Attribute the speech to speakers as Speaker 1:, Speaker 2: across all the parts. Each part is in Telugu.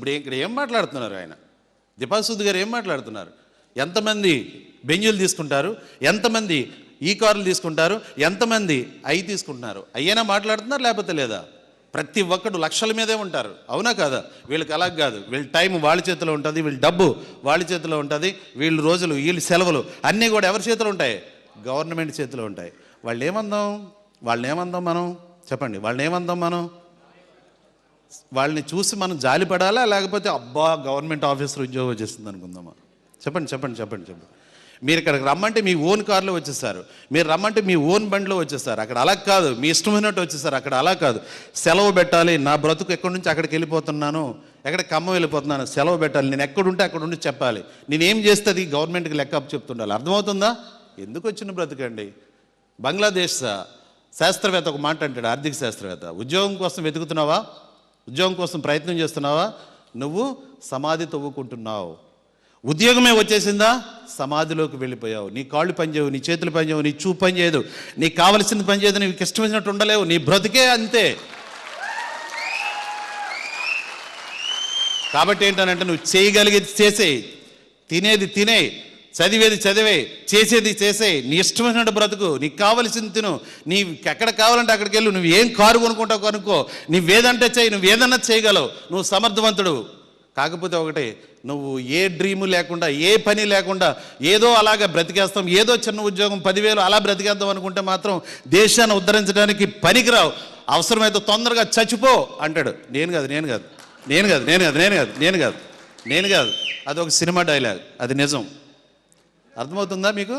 Speaker 1: ఇప్పుడు ఇక్కడ ఏం మాట్లాడుతున్నారు ఆయన దీపాసుద్ గారు ఏం మాట్లాడుతున్నారు? ఎంతమంది బెంజులు తీసుకుంటారు, ఎంతమంది ఈ కార్లు తీసుకుంటారు, ఎంతమంది అవి తీసుకుంటున్నారు, అయ్యేనా మాట్లాడుతున్నారు లేకపోతే లేదా? ప్రతి ఒక్కడు లక్షల మీదే ఉంటారు, అవునా కాదా? వీళ్ళకి అలాగ కాదు, వీళ్ళ టైం వాళ్ళ చేతిలో ఉంటుంది, వీళ్ళ డబ్బు వాళ్ళ చేతిలో ఉంటుంది, వీళ్ళ రోజులు వీళ్ళ సెలవులు అన్నీ కూడా ఎవరి చేతిలో ఉంటాయి? గవర్నమెంట్ చేతిలో ఉంటాయి. వాళ్ళని ఏమందాం మనం? చెప్పండి, మనం వాళ్ళని చూసి మనం జాలిపడాలా లేకపోతే అబ్బా గవర్నమెంట్ ఆఫీసర్ ఉద్యోగం వచ్చేస్తుంది అనుకుందామా? చెప్పండి. మీరు ఇక్కడికి రమ్మంటే మీ ఓన్ కార్లో వచ్చేసారు, మీరు రమ్మంటే మీ ఓన్ బండిలో వచ్చేసారు. అక్కడ అలా కాదు, మీ ఇష్టమైనట్టు వచ్చేసారు. అక్కడ అలా కాదు, సెలవు పెట్టాలి. నా బ్రతుకు ఎక్కడి నుంచి అక్కడికి వెళ్ళిపోతున్నాను, ఖమ్మం వెళ్ళిపోతున్నాను, సెలవు పెట్టాలి. నేను ఎక్కడుంటే అక్కడ ఉండి చెప్పాలి. నేనేం చేస్తే అది గవర్నమెంట్కి లెక్క చెప్తుండాలి. అర్థమవుతుందా? ఎందుకు వచ్చిన బ్రతుకండి? బంగ్లాదేశ్ శాస్త్రవేత్త ఒక మాట అంటాడు, ఆర్థిక శాస్త్రవేత్త, ఉద్యోగం కోసం వెతుకుతున్నావా, ఉద్యోగం కోసం ప్రయత్నం చేస్తున్నావా, నువ్వు సమాధి తవ్వుకుంటున్నావు. ఉద్యోగమే వచ్చేసిందా, సమాధిలోకి వెళ్ళిపోయావు. నీ కాళ్ళు పనిచేయవు, నీ చేతులు పనిచేయవు, నీ చూపు పని చేయదు, నీకు కావలసింది పని చేయదు, నీకు ఇష్టమైనట్టు ఉండలేవు, నీ బ్రతికే అంతే. కాబట్టి ఏంటనంటే నువ్వు చేయగలిగేది చేసేయి, తినేది తినే, చదివేది చదివే, చేసేది చేసే, నీ ఇష్టమైనట్టు బ్రతుకు, నీకు కావలసింది తిను, నీ ఎక్కడ కావాలంటే అక్కడికి వెళ్ళు, నువ్వు ఏం కారు కొనుక్కుంటావు కొనుక్కో, నువ్వేదంటే చేయి, నువ్వు ఏదన్నా చేయగలవు, నువ్వు సమర్థవంతుడు. కాకపోతే ఒకటి, నువ్వు ఏ డ్రీము లేకుండా, ఏ పని లేకుండా ఏదో అలాగా బ్రతికేస్తాం, ఏదో చిన్న ఉద్యోగం 10,000 అలా బ్రతికేద్దాం అనుకుంటే మాత్రం దేశాన్ని ఉద్ధరించడానికి పనికిరావు. అవసరమైతే తొందరగా చచ్చిపో అంటాడు. నేను కాదు, అది ఒక సినిమా డైలాగ్, అది నిజం. అర్థమవుతుందా మీకు?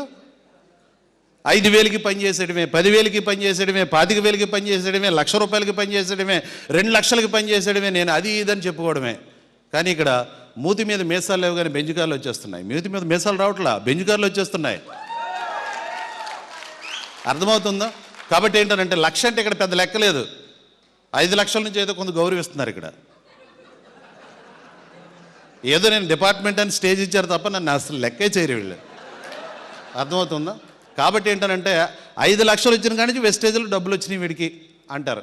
Speaker 1: 5,000కి పనిచేసేయడమే, 10,000కి పనిచేసేయడమే, 25,000కి పనిచేసేయడమే, ₹1,00,000 పనిచేసేయడమే, 2 లక్షలకి పనిచేసేయడమే, నేను అది ఇదని చెప్పుకోవడమే. కానీ ఇక్కడ మూతి మీద మీసాలు లేవు కానీ బెంజ్ కార్లు వచ్చేస్తున్నాయి. మూతి మీద మీసాలు రావట్లా, బెంజ్ కార్లు వచ్చేస్తున్నాయి. అర్థమవుతుందా? కాబట్టి ఏంటంటే 1,00,000 అంటే ఇక్కడ పెద్ద లెక్కలేదు. 5 లక్షల నుంచి ఏదో కొంత గౌరవిస్తున్నారు ఇక్కడ. ఏదో నేను డిపార్ట్మెంట్ అని స్టేజ్ ఇచ్చారు తప్ప నన్ను అసలు లెక్కే చేయరు వీళ్ళు. అర్థమవుతుందా? కాబట్టి ఏంటంటే 5 లక్షలు వచ్చిన కానీ వెస్టేజ్లో డబ్బులు వచ్చినాయి వీడికి అంటారు.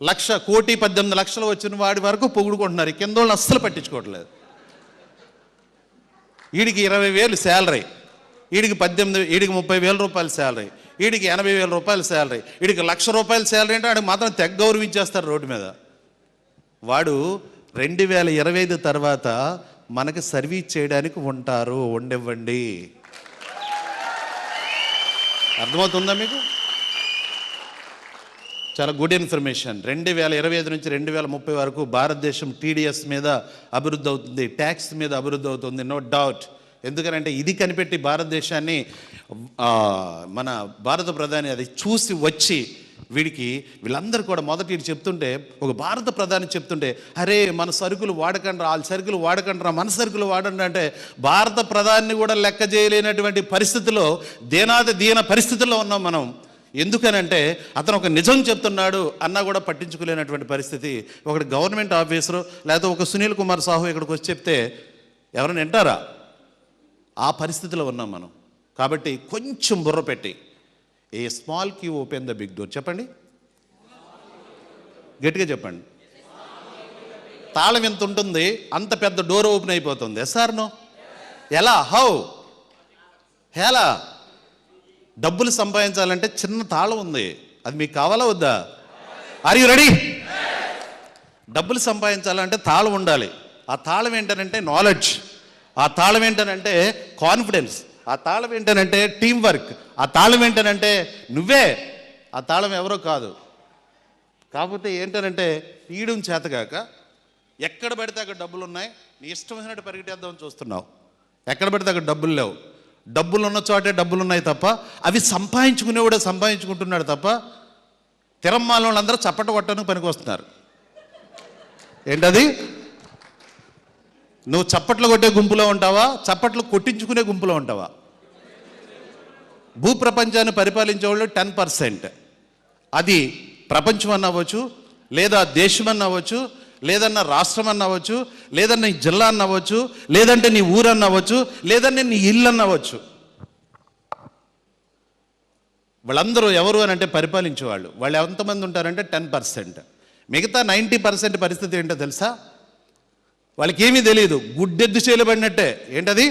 Speaker 1: 1,18,00,000 వచ్చిన వాడి వరకు పొగుడుకుంటున్నారు, కింద వాళ్ళు అస్సలు పట్టించుకోవట్లేదు. వీడికి 20,000 శాలరీ, వీడికి 30,000 రూపాయల శాలరీ, వీడికి 80,000 రూపాయల శాలరీ, వీడికి ₹1,00,000 శాలరీ అంటే వాడికి మాత్రం తెగ గౌరవించేస్తారు రోడ్డు మీద. వాడు 2025 తర్వాత మనకి సర్వీస్ చేయడానికి ఉంటారు, ఉండివ్వండి. అర్థమవుతుందా మీకు? చాలా గుడ్ ఇన్ఫర్మేషన్. 2025 నుంచి 2030 వరకు భారతదేశం TDS మీద అభివృద్ధి అవుతుంది, ట్యాక్స్ మీద అభివృద్ధి అవుతుంది, నో డౌట్. ఎందుకనంటే ఇది కనిపెట్టి భారతదేశాన్ని మన భారత ప్రధాని అది చూసి వచ్చి వీళ్ళందరూ కూడా మొదటి చెప్తుంటే, ఒక భారత ప్రధాని చెప్తుంటే, అరే మన సరుకులు వాడకండి, వాళ్ళ సరుకులు వాడకండి, మన సరుకులు వాడండి అంటే భారత ప్రధాని కూడా లెక్క చేయలేనటువంటి పరిస్థితిలో, దీన పరిస్థితుల్లో ఉన్నాం మనం. ఎందుకనంటే అతను ఒక నిజం చెప్తున్నాడు అన్నా కూడా పట్టించుకోలేనటువంటి పరిస్థితి. ఒకటి గవర్నమెంట్ ఆఫీసరు లేకపోతే ఒక సునీల్ కుమార్ సాహు ఇక్కడికి వచ్చి చెప్తే ఎవరైనా వింటారా? ఆ పరిస్థితిలో ఉన్నాం మనం. కాబట్టి కొంచెం బుర్ర పెట్టి, a small key open the big door. చెప్పండి, గట్టిగా చెప్పండి. తాళం ఎంత ఉంటుంది అంత పెద్ద డోర్ ఓపెన్ అయిపోతుంది. Yes or no? ఎలా? ఎలా? డబ్బులు సంపాదించాలంటే చిన్న తాళం ఉంది, అది మీకు కావాలా వద్దా? Are you ready? డబ్బులు సంపాదించాలంటే తాళం ఉండాలి. ఆ తాళం ఏంటనంటే నాలెడ్జ్, ఆ తాళం ఏంటనంటే కాన్ఫిడెన్స్, ఆ తాళం ఏంటనంటే టీం వర్క్, ఆ తాళం ఏంటనంటే నువ్వే. ఆ తాళం ఎవరో కాదు. కాకపోతే ఏంటనంటే తీయడం చేతగాక ఎక్కడ పడితే అక్కడ డబ్బులు ఉన్నాయి, నీ ఇష్టమైనట్టు పరిగెట్టేద్దామని చూస్తున్నావు. ఎక్కడ పడితే అక్కడ డబ్బులు లేవు. డబ్బులు ఉన్న చోటే డబ్బులు ఉన్నాయి తప్ప, అవి సంపాదించుకునేవాడే సంపాదించుకుంటున్నాడు తప్ప, తిరమ్మాల వాళ్ళందరూ చప్పట కొట్టడానికి పనికి వస్తున్నారు. ఏంటది? నువ్వు చప్పట్లు కొట్టే గుంపులో ఉంటావా, చప్పట్లు కొట్టించుకునే గుంపులో ఉంటావా? భూప్రపంచాన్ని పరిపాలించే వాళ్ళు 10%. అది ప్రపంచం అన్న అవ్వచ్చు, లేదా దేశం అన్న అవ్వచ్చు, లేదన్నా రాష్ట్రం అన్న అవ్వచ్చు, లేదన్నా నీ జిల్లా అన్న అవ్వచ్చు, లేదంటే నీ ఊరు అన్న అవ్వచ్చు, లేదంటే నీ ఇల్లు అన్న అవ్వచ్చు. వాళ్ళందరూ ఎవరు అని అంటే పరిపాలించేవాళ్ళు. వాళ్ళు ఎంతమంది ఉంటారంటే 10%. మిగతా 90% పరిస్థితి ఏంటో తెలుసా? వాళ్ళకి ఏమీ తెలియదు, గుడ్డెద్దు చేయబడినట్టే. ఏంటది?